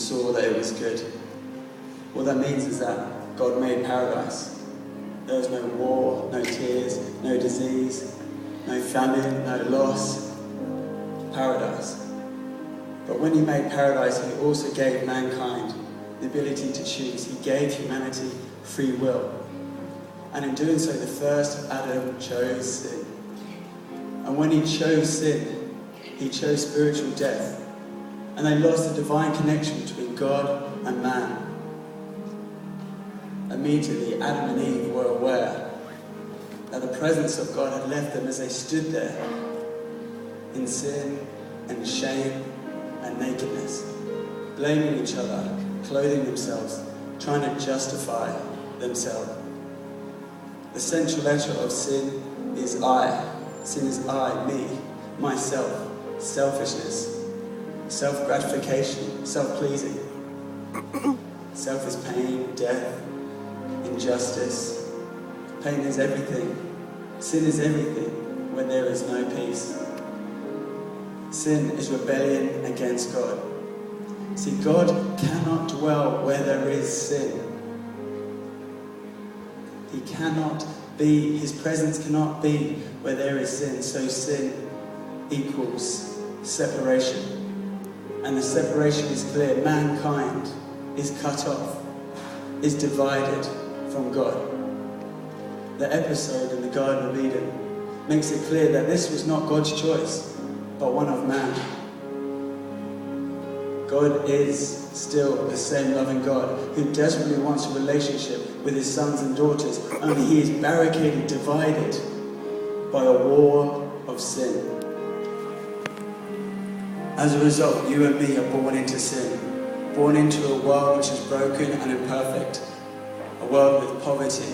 saw that it was good. What that means is that God made paradise. There was no war, no tears, no disease, no famine, no loss. Paradise. But when he made paradise, he also gave mankind the ability to choose. He gave humanity free will. And in doing so, the first Adam chose sin. And when he chose sin, he chose spiritual death. And they lost the divine connection between God and man. Immediately, Adam and Eve were aware that the presence of God had left them as they stood there in sin and shame and nakedness, blaming each other, clothing themselves, trying to justify themselves. The central letter of sin is I. Sin is I, me, myself, selfishness, self-gratification, self-pleasing. Self is pain, death, injustice. Pain is everything. Sin is everything when there is no peace. Sin is rebellion against God. See, God cannot dwell where there is sin. He cannot be, his presence cannot be where there is sin. So sin equals separation. And the separation is clear. Mankind is cut off, is divided from God. The episode in the Garden of Eden makes it clear that this was not God's choice, but one of man. God is still the same loving God who desperately wants a relationship with his sons and daughters, only he is barricaded, divided by a war of sin. As a result, you and me are born into sin, born into a world which is broken and imperfect, a world with poverty,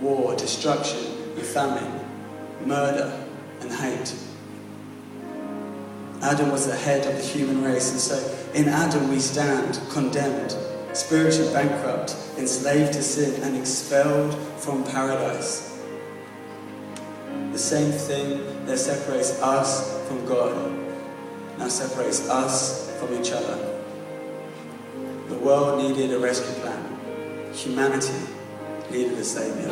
war, destruction, famine, murder, and hate. Adam was the head of the human race, and so in Adam we stand condemned, spiritually bankrupt, enslaved to sin, and expelled from paradise. The same thing that separates us from God now separates us from each other. The world needed a rescue plan. Humanity needed a savior.